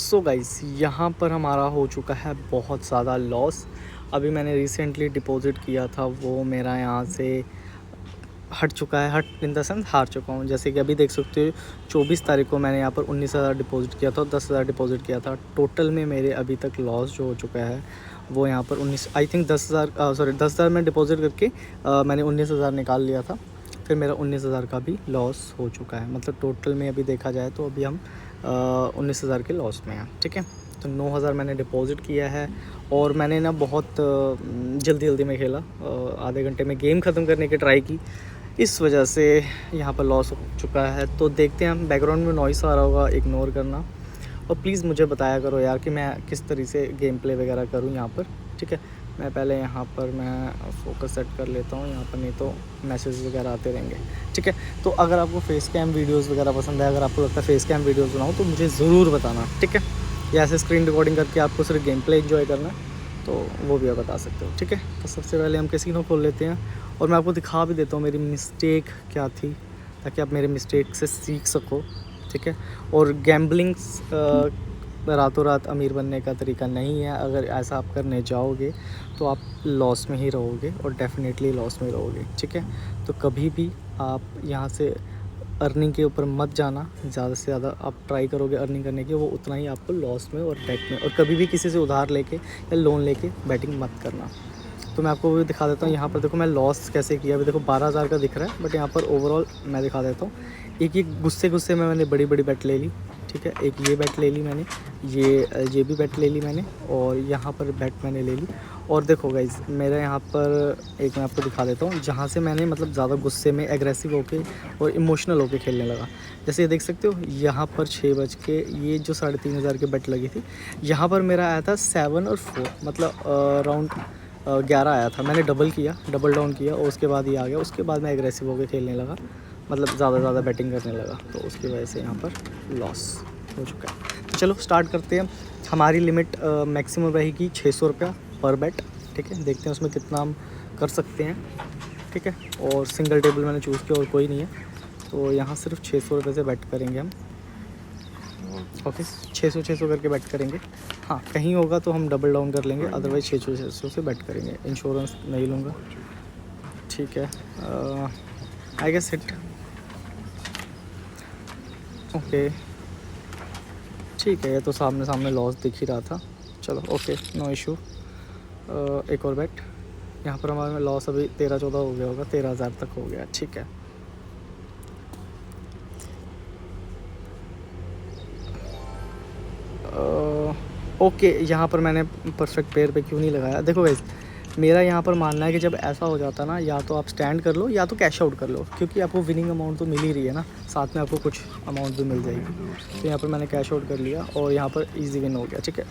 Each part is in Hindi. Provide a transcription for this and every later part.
सो गाइस, यहाँ पर हमारा हो चुका है बहुत ज़्यादा लॉस। अभी मैंने रिसेंटली डिपॉज़िट किया था, वो मेरा यहाँ से हट चुका है। हट इन द सेंस हार चुका हूँ। जैसे कि अभी देख सकते हो 24 तारीख को मैंने यहाँ पर 19,000 डिपॉज़िट किया था और 10,000 डिपॉज़िट किया था। टोटल में मेरे अभी तक लॉस जो हो चुका है वो यहाँ पर 19 आई थिंक 10,000 में डिपॉज़िट करके मैंने 19,000 निकाल लिया था। फिर मेरा 19,000 का भी लॉस हो चुका है। मतलब टोटल में अभी देखा जाए तो अभी हम 19,000 के लॉस में हैं। ठीक है, तो 9,000 मैंने डिपॉज़िट किया है और मैंने ना बहुत जल्दी में खेला। आधे घंटे में गेम ख़त्म करने की ट्राई की, इस वजह से यहाँ पर लॉस हो चुका है। तो देखते हैं, हम बैकग्राउंड में नॉइस आ रहा होगा, इग्नोर करना। और प्लीज़ मुझे बताया करो यार कि मैं किस तरह से गेम प्ले वगैरह करूँ यहाँ पर। ठीक है, मैं पहले यहाँ पर मैं फोकस सेट कर लेता हूँ यहाँ पर, नहीं तो मैसेज वगैरह आते रहेंगे। ठीक है, तो अगर आपको फेस कैम वीडियोस वगैरह पसंद है, अगर आपको लगता है फेस कैम वीडियोस बनाऊँ तो मुझे ज़रूर बताना। ठीक है, या ऐसे स्क्रीन रिकॉर्डिंग करके आपको सिर्फ गेम प्ले एंजॉय करना है तो वो भी आप बता सकते हो। ठीक है, तो सबसे पहले हम कैसीनो खोल लेते हैं और मैं आपको दिखा भी देता हूँ मेरी मिस्टेक क्या थी, ताकि आप मेरे मिस्टेक से सीख सको। ठीक है, और गैम्बलिंग्स रातों रात अमीर बनने का तरीका नहीं है। अगर ऐसा आप करने जाओगे तो आप लॉस में ही रहोगे और डेफिनेटली लॉस में रहोगे। ठीक है, तो कभी भी आप यहाँ से अर्निंग के ऊपर मत जाना। ज़्यादा से ज़्यादा आप ट्राई करोगे अर्निंग करने की, वो उतना ही आपको लॉस में और डेट में। और कभी भी किसी से उधार लेके या लोन लेके बैटिंग मत करना। तो मैं आपको भी दिखा देता हूँ यहाँ पर। देखो मैं लॉस कैसे किया, अभी देखो 12,000 का दिख रहा है, बट यहाँ पर ओवरऑल मैं दिखा देता हूँ। एक गुस्से में मैंने बड़ी बैट ले ली। ठीक है, एक ये बैट ले ली मैंने, ये भी बैट ले ली मैंने, और यहाँ पर बैट मैंने ले ली। और देखो गाइज, मेरा यहाँ पर एक मैं आपको दिखा देता हूँ जहाँ से मैंने मतलब ज़्यादा गुस्से में एग्रेसिव होके और इमोशनल होके खेलने लगा। जैसे ये देख सकते हो, यहाँ पर 6 बज के ये जो 3,500 की बैट लगी थी, यहाँ पर मेरा आया था 7 और 4, मतलब राउंड 11 आया था। मैंने डबल डाउन किया और उसके बाद ये आ गया। उसके बाद मैं एग्रेसिव होकर खेलने लगा, मतलब ज़्यादा बैटिंग करने लगा, तो उसकी वजह से यहाँ पर लॉस हो चुका है। तो चलो स्टार्ट करते हैं। हमारी लिमिट मैक्सिमम रहेगी 600 रुपया पर बैट। ठीक है, देखते हैं उसमें कितना हम कर सकते हैं। ठीक है, और सिंगल टेबल मैंने चूज़ किया और कोई नहीं है, तो यहाँ सिर्फ 600 रुपये से बैट करेंगे हम। ओके, 600 करके बैट करेंगे। हाँ, कहीं होगा तो हम डबल डाउन कर लेंगे, अदरवाइज़ 600 से बैट करेंगे। इंश्योरेंस नहीं लूँगा। ठीक है, आई गेस हिट। ओके, ठीक है, ये तो सामने लॉस दिख ही रहा था। चलो ओके, नो इशू। एक और बैट। यहाँ पर हमारा लॉस अभी 13-14 हो गया होगा, 13,000 तक हो गया। ठीक है, ओके, यहाँ पर मैंने परफेक्ट पेयर पे क्यों नहीं लगाया। देखो गाइस, मेरा यहाँ पर मानना है कि जब ऐसा हो जाता ना, या तो आप स्टैंड कर लो या तो कैश आउट कर लो, क्योंकि आपको विनिंग अमाउंट तो मिल ही रही है ना, साथ में आपको कुछ अमाउंट भी मिल जाएगी। तो यहाँ पर मैंने कैश आउट कर लिया और यहाँ पर इजी विन हो गया। ठीक है,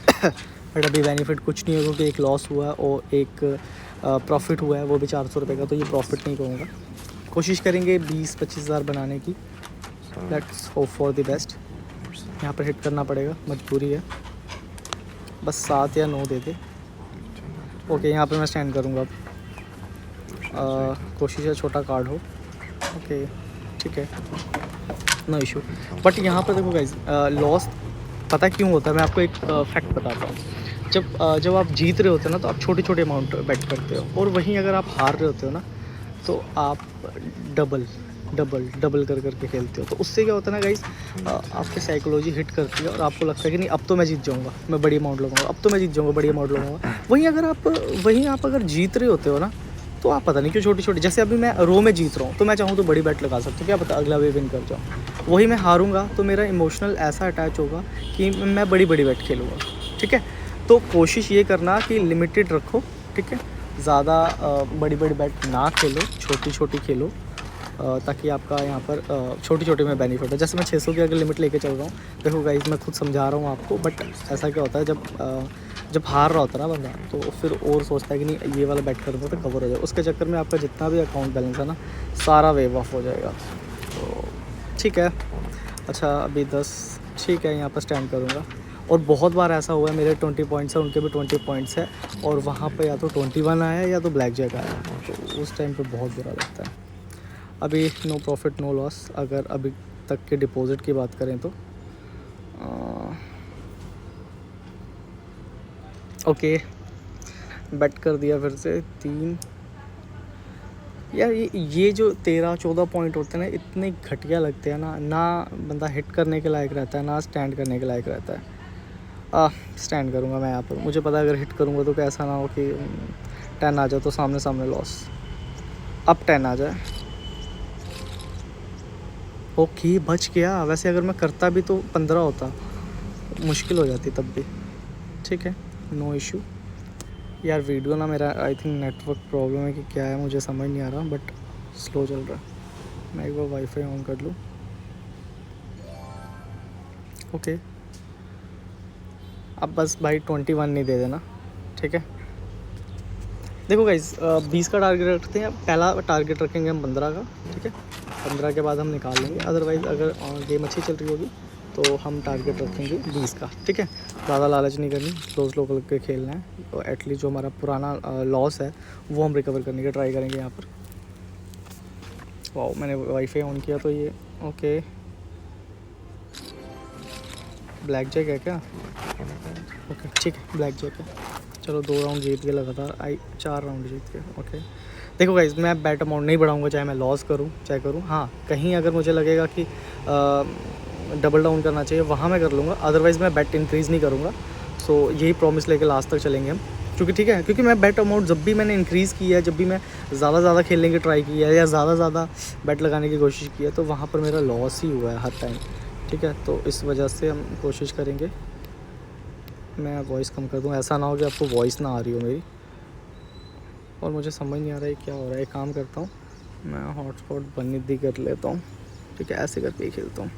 बट अभी बेनिफिट कुछ नहीं है, क्योंकि एक लॉस हुआ है और एक प्रॉफिट हुआ है, वो भी 400 रुपये का, तो ये प्रॉफिट नहीं कहूँगा। कोशिश करेंगे 20-25 हज़ार बनाने की। Let's hope for the best. यहाँ पर हिट करना पड़ेगा, मजबूरी है। बस 7 या 9 दे दे। ओके, यहाँ पे मैं स्टैंड करूँगा अब। कोशिश है छोटा कार्ड हो। ओके, ठीक है, नो इशू। बट यहाँ पर देखो गाइज, लॉस पता क्यों होता है, मैं आपको एक फैक्ट बताता हूँ। जब आप जीत रहे होते हो ना, तो आप छोटे अमाउंट बैट करते हो, और वहीं अगर आप हार रहे होते हो ना, तो आप डबल करके खेलते हो। तो उससे क्या होता है ना गाइस, आपकी साइकोलॉजी हिट करती है और आपको लगता है कि नहीं, अब तो मैं जीत जाऊंगा, मैं बड़ी अमाउंट लगाऊंगा, अब तो मैं जीत जाऊंगा, बड़ी अमाउंट लगाऊंगा। वहीं आप अगर जीत रहे होते हो ना, तो आप पता नहीं क्यों छोटी, जैसे अभी मैं रो में जीत रहा हूँ, तो मैं चाहूँ तो बड़ी बैट लगा सकता हूँ, क्या पता अगला वे विन कर जाऊँ। वही मैं हारूंगा तो मेरा इमोशनल ऐसा अटैच होगा कि मैं बड़ी बैट खेलूँगा। ठीक है, तो कोशिश ये करना कि लिमिटेड रखो। ठीक है, ज़्यादा बड़ी बैट ना खेलो, छोटी खेलो, ताकि आपका यहाँ पर छोटी में बेनिफिट है। जैसे मैं 600 की अगर लिमिट लेके चल रहा हूँ, देखो गाइस मैं खुद समझा रहा हूँ आपको, बट ऐसा क्या होता है, जब हार रहा होता है ना बंदा, तो फिर और सोचता है कि नहीं, ये वाला बैट कर दूँ तो कवर हो जाए। उसके चक्कर में आपका जितना भी अकाउंट बैलेंस है ना, सारा वेव ऑफ हो जाएगा। तो ठीक है, अच्छा अभी 10, ठीक है, यहाँ पर स्टैंड करूँगा। और बहुत बार ऐसा हुआ है, मेरे 20 पॉइंट्स हैं, उनके भी 20 पॉइंट्स है, और वहाँ पर या तो 21 आया या तो ब्लैक जैक आया, तो उस टाइम पर बहुत बुरा लगता है। अभी नो प्रॉफिट नो लॉस। अगर अभी तक के डिपॉज़िट की बात करें तो ओके, बेट कर दिया फिर से 3। यार ये जो 13-14 पॉइंट होते हैं ना, इतने घटिया लगते हैं ना, ना बंदा हिट करने के लायक रहता है, ना स्टैंड करने के लायक रहता है। स्टैंड करूँगा मैं यहाँ पर। मुझे पता है अगर हिट करूँगा तो कैसा ना हो कि 10 आ जाए तो सामने सामने लॉस। अब 10 आ जाए। ओके, बच गया। वैसे अगर मैं करता भी तो 15 होता, मुश्किल हो जाती तब भी। ठीक है, नो इशू। यार वीडियो ना मेरा आई थिंक नेटवर्क प्रॉब्लम है कि क्या है, मुझे समझ नहीं आ रहा, बट स्लो चल रहा है। मैं एक बार वाईफाई ऑन कर लूँ। ओके, अब बस भाई 21 नहीं दे देना। ठीक है, देखो गाइस, 20 का टारगेट रखते हैं। पहला टारगेट रखेंगे हम 15 का। ठीक है, 15 के बाद हम निकाल लेंगे। अदरवाइज़ अगर गेम अच्छी चल रही होगी तो हम टारगेट रखेंगे 20 का। ठीक है, ज़्यादा लालच नहीं करनी, स्लो करके खेलना है। तो एटलीस्ट जो हमारा पुराना लॉस है वो हम रिकवर करने की ट्राई करेंगे यहाँ पर। वाओ, मैंने वाईफाई ऑन किया तो ये ओके। ब्लैक जैक है क्या? ओके ठीक है, ब्लैक जैक है। चलो 2 राउंड जीत गए लगातार। 4 राउंड जीत गए। ओके, देखो गाइस, मैं बैट अमाउंट नहीं बढ़ाऊंगा, चाहे मैं लॉस करूं चाहे करूं। हाँ, कहीं अगर मुझे लगेगा कि डबल डाउन करना चाहिए वहाँ मैं कर लूँगा, अदरवाइज़ मैं बैट इंक्रीज़ नहीं करूँगा। सो यही प्रॉमिस लेके लास्ट तक चलेंगे हम। क्योंकि ठीक है, क्योंकि मैं बैट अमाउंट जब भी मैंने इंक्रीज़ किया है, जब भी मैं ज़्यादा खेलने की ट्राई की है या ज़्यादा बैट लगाने की कोशिश की है, तो वहाँ पर मेरा लॉस ही हुआ है हर टाइम। ठीक है, तो इस वजह से हम कोशिश करेंगे। मैं वॉइस कम कर दूँ, ऐसा ना हो कि आपको वॉइस ना आ रही हो मेरी, और मुझे समझ नहीं आ रहा है क्या हो रहा है। एक काम करता हूँ, मैं हॉटस्पॉट बंद ही कर लेता हूँ। ठीक है, ऐसे करके ही खेलता हूँ।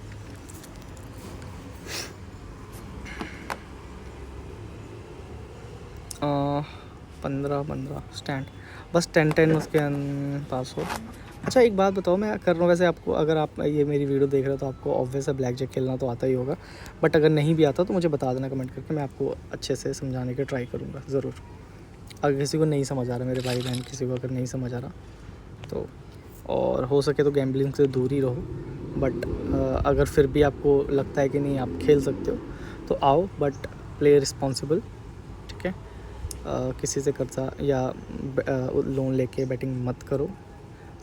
आ, 15 स्टैंड, बस 10 उसके पास हो। अच्छा एक बात बताओ, मैं कर रहा हूँ वैसे आपको, अगर आप ये मेरी वीडियो देख रहे हो तो आपको ऑब्वियस है ब्लैक जैक खेलना तो आता ही होगा, बट अगर नहीं भी आता तो मुझे बता देना कमेंट करके, मैं आपको अच्छे से समझाने की ट्राई करूँगा ज़रूर। अगर किसी को नहीं समझ आ रहा, मेरे भाई बहन किसी को अगर नहीं समझ आ रहा तो, और हो सके तो गैम्बलिंग से दूर ही रहो। बट अगर फिर भी आपको लगता है कि नहीं आप खेल सकते हो तो आओ, बट प्ले रिस्पॉन्सिबल। ठीक है, किसी से कर्जा या लोन लेके बैटिंग मत करो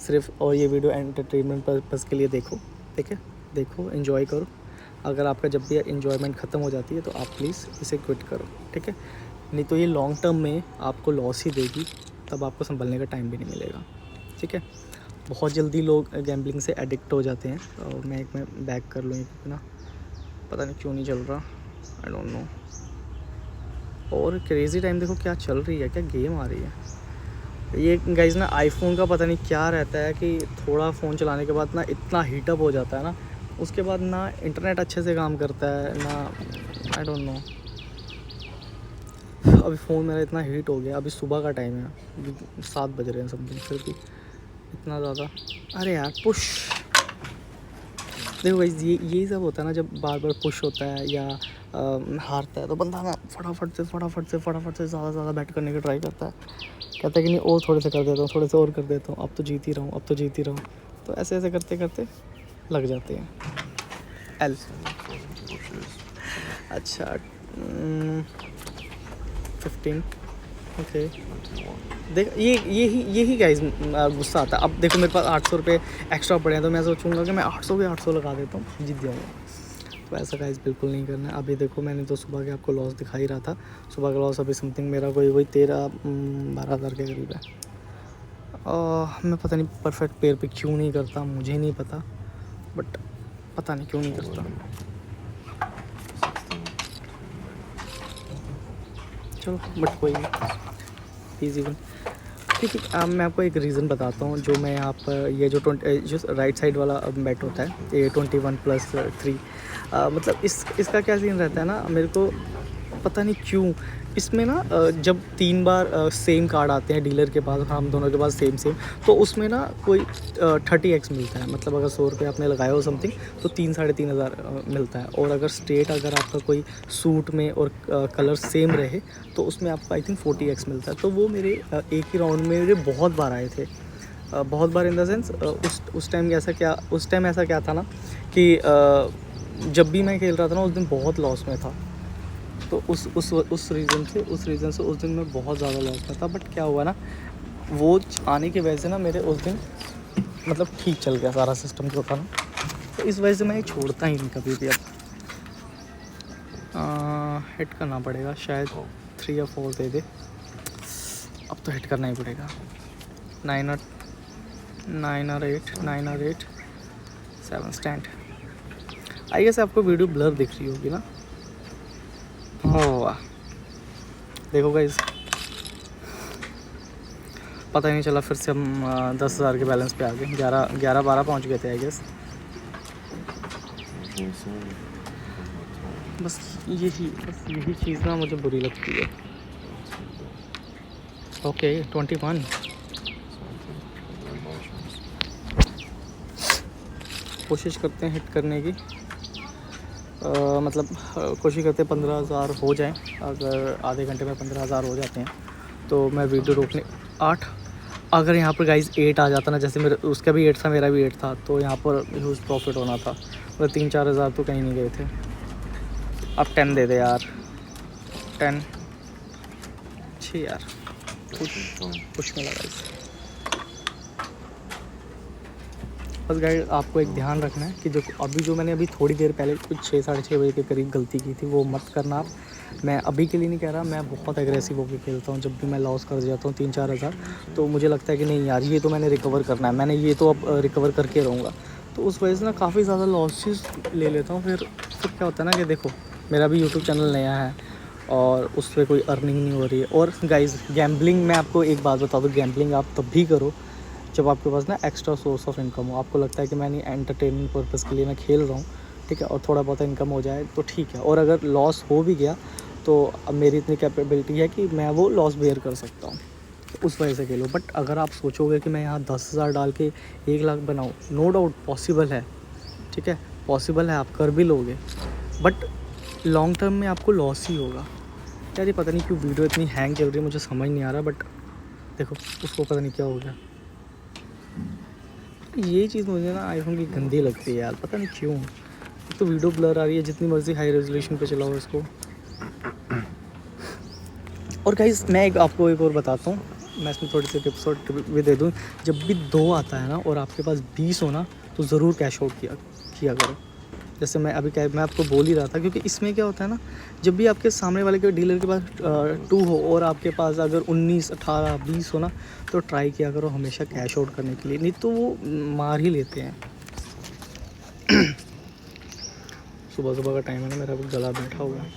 सिर्फ। और ये वीडियो एंटरटेनमेंट पर्पज़ के लिए देखो। ठीक है, देखो, एंजॉय करो। अगर आपका जब भी एंजॉयमेंट ख़त्म हो जाती है तो आप प्लीज़ इसे क्विट करो। ठीक है, नहीं तो ये लॉन्ग टर्म में आपको लॉस ही देगी, तब आपको संभलने का टाइम भी नहीं मिलेगा। ठीक है, बहुत जल्दी लोग गैम्बलिंग से एडिक्ट हो जाते हैं। और मैं बैक कर लूँ क्योंकि ना पता नहीं क्यों नहीं चल रहा, आई डोंट नो। और क्रेज़ी टाइम देखो क्या चल रही है, क्या गेम आ रही है। ये गाइज़ ना आईफोन का पता नहीं क्या रहता है कि थोड़ा फ़ोन चलाने के बाद ना इतना हीटअप हो जाता है ना, उसके बाद ना इंटरनेट अच्छे से काम करता है ना, आई डोंट नो। अभी फ़ोन मेरा इतना हीट हो गया, अभी सुबह का टाइम है, अभी 7 बज रहे हैं समथिंग, फिर भी इतना ज़्यादा। अरे यार पुश, देखो गाइस, यही सब होता है ना जब बार बार पुश होता है या हारता है, तो बंदा ना फटाफट से ज़्यादा बैट करने की ट्राई करता है। कहता है कि नहीं और थोड़े से कर देता हूँ, थोड़े से और कर देता हूँ, अब तो जीत ही रहा हूँ, अब तो जीत ही रहा हूँ। तो ऐसे ऐसे करते करते लग जाते हैं। एल अच्छा 15 ओके। देख यही गाइस गुस्सा आता है। अब देखो मेरे पास 800 रुपये एक्स्ट्रा पड़े हैं, तो मैं सोचूंगा कि मैं 800 के 800 लगा देता हूँ, जीत जाऊँगा। तो ऐसा गाइस बिल्कुल नहीं करना है। अभी देखो मैंने तो सुबह के आपको लॉस दिखा ही रहा था, सुबह का लॉस अभी समथिंग मेरा वही 13-12 हज़ार के करीब है। मैं पता नहीं परफेक्ट पेयर पे क्यों नहीं करता, मुझे नहीं पता, बट पता नहीं क्यों नहीं करता। चलो बट कोई नहीं, ईजी वन। ठीक है, मैं आपको एक रीज़न बताता हूँ। जो मैं यहाँ पर ये जो राइट साइड वाला बैट होता है, ये 21+3, मतलब इसका क्या सीन रहता है ना, मेरे को पता नहीं क्यों इसमें ना जब 3 बार सेम कार्ड आते हैं डीलर के पास, हम दोनों के पास सेम तो उसमें ना कोई 30x मिलता है। मतलब अगर 100 रुपये आपने लगाया हो समथिंग तो 3-3.5 हज़ार मिलता है। और अगर स्ट्रेट अगर आपका कोई सूट में और कलर सेम रहे तो उसमें आपको आई थिंक 40x मिलता है। तो वो मेरे एक ही राउंड में मेरे बहुत बार आए थे, बहुत बार इन द सेंस उस टाइम ऐसा क्या था ना कि जब भी मैं खेल रहा था ना उस दिन बहुत लॉस में था। तो उस रीज़न से उस दिन मैं बहुत ज़्यादा लॉस में था। बट क्या हुआ ना, वो आने की वजह से ना मेरे उस दिन मतलब ठीक चल गया सारा सिस्टम जो था ना, तो इस वजह से मैं ये छोड़ता ही नहीं कभी भी। अब हिट करना पड़ेगा शायद, 3 या 4 दे दे। अब तो हिट करना ही पड़ेगा। 9 और 8 7 स्टैंड। आई गेस आपको वीडियो ब्लर दिख रही होगी ना। ओह वाह, देखो गाइस, पता ही नहीं चला, फिर से हम 10,000 के बैलेंस पे आ गए। 11-12 पहुँच गए थे आई गेस। बस यही चीज़ ना मुझे बुरी लगती है। ओके 21। कोशिश करते हैं हिट करने की, मतलब कोशिश करते हैं 15,000 हो जाए। अगर आधे घंटे में 15,000 हो जाते हैं तो मैं वीडियो रोकने 8। अगर यहाँ पर गाइस 8 आ जाता ना, जैसे मेरे उसका भी 8 था मेरा भी 8 था, तो यहाँ पर ह्यूज प्रॉफिट होना था। मतलब 3-4 हज़ार तो कहीं नहीं गए थे। अब 10 दे दे यार, 10 अच्छी यार, कुछ मिला गाइस। बस गाइस आपको एक ध्यान रखना है कि जो मैंने अभी थोड़ी देर पहले कुछ 6-6:30 बजे के करीब गलती की थी, वो मत करना आप। मैं अभी के लिए नहीं कह रहा, मैं बहुत एग्रेसिव होकर खेलता हूँ। जब भी मैं लॉस कर जाता हूँ 3-4 हज़ार, तो मुझे लगता है कि नहीं यार, ये तो मैंने रिकवर करना है, मैंने ये तो अब रिकवर करके रहूँगा। तो उस वजह से ना काफ़ी ज़्यादा लॉसेस ले लेता हूँ। फिर क्या होता है ना कि देखो, मेरा भी यूट्यूब चैनल नया है और उस पर कोई अर्निंग नहीं हो रही है। और गाइस गैम्बलिंग, मैं आपको एक बात बता दूँ, गैम्बलिंग आप तब भी करो जब आपके पास ना एक्स्ट्रा सोर्स ऑफ इनकम हो। आपको लगता है कि मैं नहीं, एंटरटेनमेंट पर्पज़ के लिए मैं खेल रहा हूँ, ठीक है, और थोड़ा बहुत इनकम हो जाए तो ठीक है। और अगर लॉस हो भी गया तो अब मेरी इतनी कैपेबिलिटी है कि मैं वो लॉस बेयर कर सकता हूँ, उस वजह से खेलो। बट अगर आप सोचोगे कि मैं यहाँ 10,000 डाल के 1 लाख बनाऊँ, नो डाउट पॉसिबल है, ठीक है, पॉसिबल है, आप कर भी लोगे, बट लॉन्ग टर्म में आपको लॉस ही होगा। यार ये पता नहीं क्यों वीडियो इतनी हैंग चल रही है, मुझे समझ नहीं आ रहा। बट देखो उसको पता नहीं क्या हो गया। ये चीज़ मुझे ना आईफोन की गंदी लगती है यार, पता नहीं क्यों। तो वीडियो ब्लर आ रही है, जितनी मर्ज़ी हाई रेजोल्यूशन पे चलाओ इसको। और गाइस मैं आपको एक और बताता हूँ, मैं इसमें थोड़ी सी टिप्स और भी दे दूँ। जब भी 2 आता है ना और आपके पास 20 हो ना, तो ज़रूर कैश आउट किया करो। जैसे मैं आपको बोल ही रहा था, क्योंकि इसमें क्या होता है ना, जब भी आपके सामने वाले के डीलर के पास 2 हो और आपके पास अगर 19, 18, 20 हो ना, तो ट्राई किया करो हमेशा कैश आउट करने के लिए, नहीं तो वो मार ही लेते हैं। सुबह का टाइम है ना, मेरा गला बैठा हुआ है।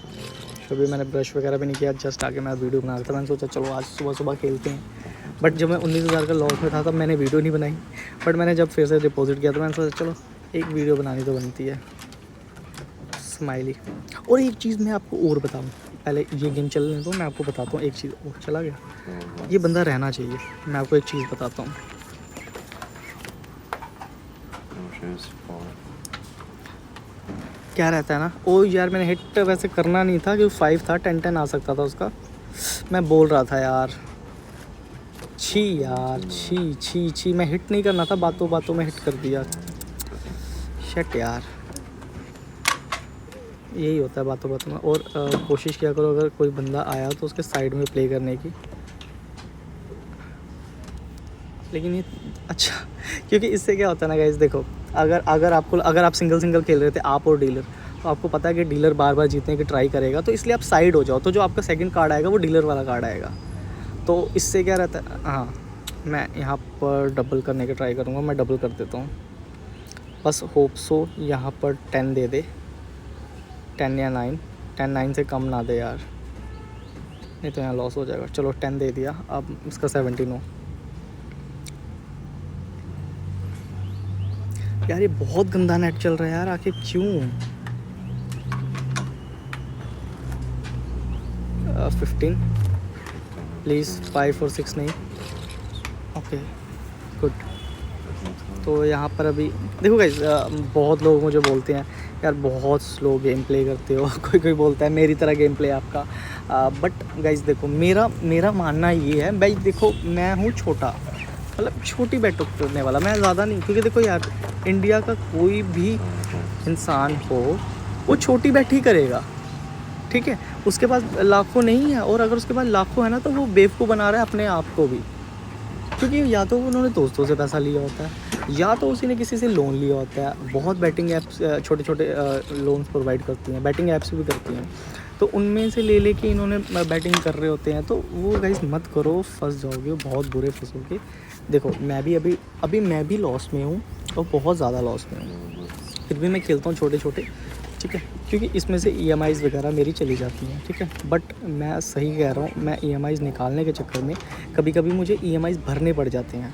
कभी मैंने ब्रश वगैरह भी नहीं किया, जस्ट आके मैं वीडियो बना रहा था। मैंने सोचा चलो आज सुबह खेलते हैं। बट जब मैं 19,000 का लॉस में था तब मैंने वीडियो नहीं बनाई। बट मैंने जब फिर से डिपॉजिट किया तो मैंने सोचा चलो एक वीडियो बनानी तो बनती है। स्माइली। और एक चीज़ मैं आपको और बताऊँ, पहले ये गेम चलने दो, मैं आपको बताता हूँ एक चीज़ और। चला गया, ये बंदा रहना चाहिए। मैं आपको एक चीज़ बताता हूँ, क्या रहता है ना, ओ यार मैंने हिट वैसे करना नहीं था क्योंकि 5 था, 10 आ सकता था उसका। मैं बोल रहा था यार, छी यार, छी मैं हिट नहीं करना था, बातों में हिट कर दिया। शट यार, यही होता है बातों में। और कोशिश किया करो अगर कोई बंदा आया तो उसके साइड में प्ले करने की। लेकिन ये अच्छा, क्योंकि इससे क्या होता है ना गाइस, देखो अगर आप सिंगल खेल रहे थे, आप और डीलर, तो आपको पता है कि डीलर बार जीतने की ट्राई करेगा, तो इसलिए आप साइड हो जाओ। तो जो आपका सेकंड कार्ड आएगा वो डीलर वाला कार्ड आएगा। तो इससे क्या रहता है, हाँ मैं यहाँ पर डबल करने की ट्राई करूँगा। मैं डबल कर देता हूँ, बस होप सो यहाँ पर 10 दे दे, 10 या 9। 10 से कम ना दे यार, नहीं तो यहाँ लॉस हो जाएगा। चलो 10 दे दिया, अब इसका 17 हो। यार ये बहुत गंदा नेट चल रहा है यार, आखिर क्यों। 15 प्लीज़, 5 और 6 नहीं। Okay good. तो यहाँ पर अभी देखो गाइस, बहुत लोग मुझे बोलते हैं यार बहुत स्लो गेम प्ले करते हो। कोई बोलता है मेरी तरह गेम प्ले आपका। बट गाइस देखो, मेरा मानना ये है भाई, देखो मैं हूँ छोटा, मतलब छोटी बैट करने वाला, मैं ज़्यादा नहीं। क्योंकि देखो यार, इंडिया का कोई भी इंसान हो वो छोटी बैट ही करेगा, ठीक है, उसके पास लाखों नहीं है, और अगर उसके पास लाखों है ना तो वो बेवकूफ़ बना रहा है अपने आप को भी, क्योंकि या तो उन्होंने दोस्तों से पैसा लिया होता है, या तो उसी ने किसी से लोन लिया होता है। बहुत बैटिंग ऐप्स छोटे छोटे लोन्स प्रोवाइड करती हैं, बैटिंग ऐप्स भी करती हैं, तो उनमें से ले लेके इन्होंने बैटिंग कर रहे होते हैं। तो वो गाइस मत करो, फंस जाओगे, बहुत बुरे फंसोगे। देखो मैं भी अभी मैं भी लॉस में हूँ, और बहुत ज़्यादा लॉस में हूँ, फिर भी मैं खेलता हूँ छोटे छोटे, ठीक है, क्योंकि इसमें से EMIs वगैरह मेरी चली जाती हैं, ठीक है। बट मैं सही कह रहा हूँ, मैं EMIs निकालने के चक्कर में कभी कभी मुझे EMIs भरने पड़ जाते हैं।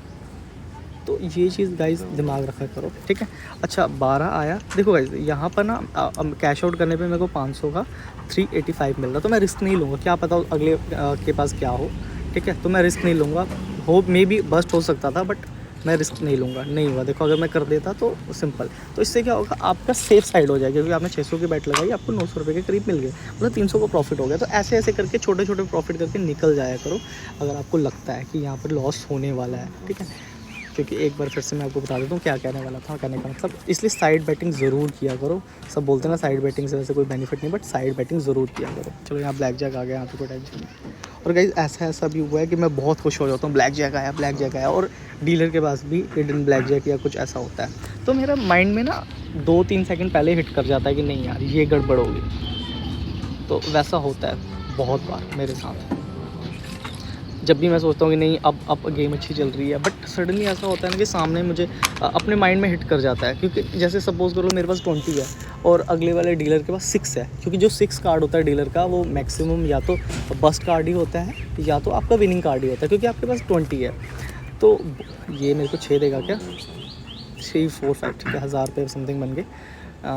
तो ये चीज़ गाइस दिमाग रखा करो, ठीक है। अच्छा 12 आया, देखो गाइस यहाँ पर ना कैश आउट करने पे मेरे को 500 का 385 मिल रहा, तो मैं रिस्क नहीं लूँगा, क्या पता अगले के पास क्या हो, ठीक है। तो मैं रिस्क नहीं लूँगा, हो मे बी बस्ट हो सकता था, बट मैं रिस्क नहीं लूँगा, नहीं हुआ। देखो अगर मैं कर देता तो सिंपल, तो इससे क्या होगा, आपका सेफ साइड हो जाएगा, क्योंकि आपने 600 की बैट लगाई, आपको 900 रुपये के करीब मिल गए, मतलब 300 का प्रॉफिट हो गया। तो ऐसे ऐसे करके छोटे छोटे प्रॉफिट करके निकल जाया करो, अगर आपको लगता है कि यहाँ पर लॉस होने वाला है, ठीक है। क्योंकि एक बार फिर से मैं आपको बता देता हूँ क्या कहने वाला था, कहने का मतलब, इसलिए साइड बैटिंग ज़रूर किया करो। सब बोलते हैं ना साइड बैटिंग से वैसे कोई बेनिफिट नहीं, बट साइड बैटिंग ज़रूर किया करो। चलो यहाँ ब्लैक जैक आ गया, यहाँ पे कोई टेंशन नहीं। और गाइस ऐसा भी हुआ है कि मैं बहुत खुश हो जाता हूँ, ब्लैक जैक आया, और डीलर के पास भी हिडन ब्लैक जैक या कुछ ऐसा होता है, तो मेरा माइंड में ना 2-3 सेकंड पहले हिट कर जाता है कि नहीं यार ये गड़बड़ होगी। तो वैसा होता है बहुत बार मेरे साथ, जब भी मैं सोचता हूँ कि नहीं अब गेम अच्छी चल रही है, बट सडनली ऐसा होता है ना कि सामने मुझे अपने माइंड में हिट कर जाता है। क्योंकि जैसे सपोज़ करो मेरे पास 20 है और अगले वाले डीलर के पास 6 है, क्योंकि जो 6 कार्ड होता है डीलर का वो मैक्सिमम या तो बस्ट कार्ड ही होता है या तो आपका विनिंग कार्ड ही होता है, क्योंकि आपके पास 20 है। तो ये मेरे को 6 देगा क्या, 3 4 5, ठीक है, 1000 रुपये समथिंग बन गए।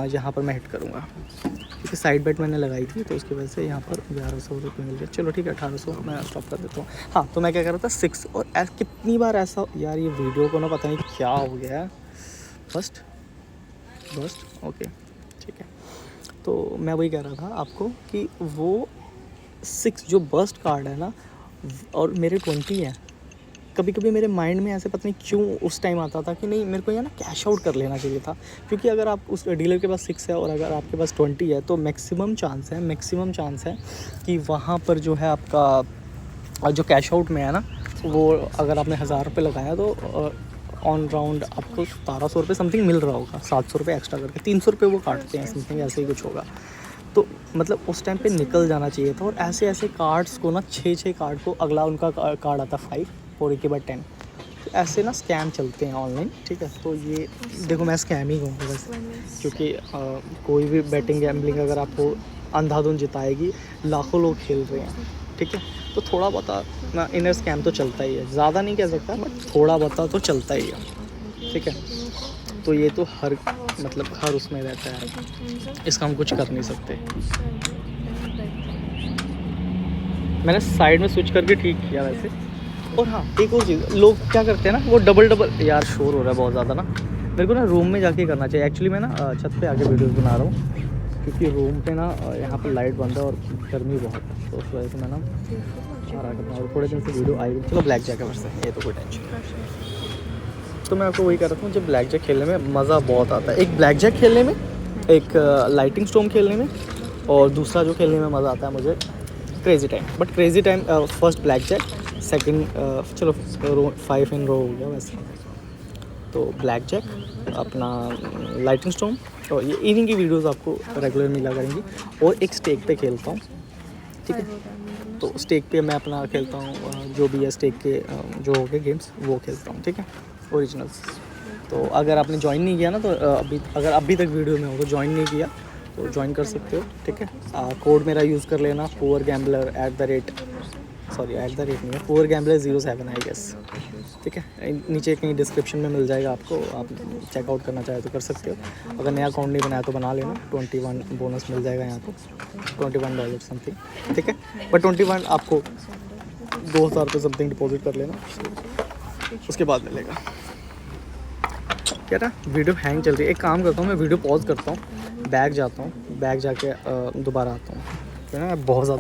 यहाँ पर मैं हिट करूँगा, क्योंकि साइड बेट मैंने लगाई थी, तो उसकी वजह से यहाँ पर 1100 रुपये मिल गया। चलो ठीक है, 1800 मैं स्टॉप कर देता हूँ। हाँ, तो मैं क्या कर रहा था 6, और कितनी बार ऐसा, यार ये वीडियो को ना पता नहीं क्या हो गया है, बस्ट ओके ठीक है। तो मैं वही कह रहा था आपको कि वो 6 जो बस्ट कार्ड है ना, और मेरे 20 है, कभी कभी मेरे माइंड में ऐसे पता नहीं क्यों उस टाइम आता था कि नहीं मेरे को यहाँ ना कैश आउट कर लेना चाहिए था। क्योंकि अगर आप उस डीलर के पास 6 है और अगर आपके पास 20 है, तो मैक्सिमम चांस है कि वहाँ पर जो है आपका जो कैश आउट में है ना, वो अगर आपने 1000 रुपये लगाया तो ऑन राउंड आपको 1700 रुपये समथिंग मिल रहा होगा, 700 रुपये एक्स्ट्रा करके 300 रुपये वो काटते हैं समथिंग, ऐसे ही कुछ होगा। तो मतलब उस टाइम पे निकल जाना चाहिए था। और ऐसे ऐसे कार्ड्स को ना 6 कार्ड को अगला उनका कार्ड आता 5 और एक के बाद 10, तो ऐसे ना स्कैम चलते हैं ऑनलाइन, ठीक है। तो ये देखो मैं स्कैम ही कहूँगा वैसे, क्योंकि कोई भी बैटिंग गैम्बलिंग अगर आपको अंधाधुन जिताएगी, लाखों लोग खेल रहे हैं, ठीक है। तो थोड़ा बहुत ना इनर स्कैम तो चलता ही है, ज़्यादा नहीं कह सकता बट थोड़ा बहुत तो चलता ही है, ठीक है। तो ये तो हर उसमें रहता है, इसका हम कुछ कर नहीं सकते। मैंने साइड में स्विच करके ठीक किया वैसे। और हाँ, एक और चीज़, लोग क्या करते हैं ना, वो डबल यार शोर हो रहा है बहुत ज़्यादा ना, मेरे को ना रूम में जाके करना चाहिए। एक्चुअली मैं ना छत पे आके वीडियोस बना रहा हूँ, क्योंकि रूम पे ना यहाँ पर लाइट बंद है और गर्मी बहुत है, तो उस वजह से मैं ना आ रहा करता हूँ। थोड़े दिन से वीडियो आई, चलो ब्लैक जैक है से, ये तो कोई टेंशन नहीं। तो मैं आपको वही कह रहा हूँ, जब ब्लैक जैक खेलने में मज़ा बहुत आता है, एक ब्लैक जैक खेलने में, एक लाइटिंग स्टॉर्म खेलने में, और दूसरा जो खेलने में मज़ा आता है मुझे crazy time. But crazy time first blackjack, second चलो 5 इन रो हो गया वैसे, तो ब्लैक जैक, अपना लाइटिंग स्टॉर्म, और ये इन्हीं की वीडियोस आपको रेगुलर मिला करेंगी। और एक स्टेक पे खेलता हूँ, ठीक है। तो स्टेक पे मैं अपना खेलता हूँ जो भी है स्टेक के जो हो गए गेम्स वो खेलता हूँ, ठीक है, ओरिजिनल्स। तो अगर आपने ज्वाइन नहीं किया ना, तो अभी तक वीडियो में हो तो ज्वाइन नहीं किया तो ज्वाइन कर सकते हो, ठीक है। कोड मेरा यूज़ कर लेना, पुअर गैम्बलर नहीं है, पुअर गैम्बलर 07 आई गेस, ठीक है। नीचे कहीं डिस्क्रिप्शन में मिल जाएगा आपको, आप चेकआउट करना चाहे तो कर सकते हो। अगर नया अकाउंट नहीं बनाया तो बना लेना, 21 बोनस मिल जाएगा यहाँ पे, $21 समथिंग, ठीक है। बट 21 आपको 2000 रुपये समथिंग डिपॉजिट कर लेना, उसके बाद मिलेगा। क्या ना वीडियो हैंग चल रही है, एक काम करता हूँ मैं वीडियो पॉज करता हूँ, बैग जाता हूँ, बैग जाके दोबारा आता हूँ, है ना, बहुत ज़्यादा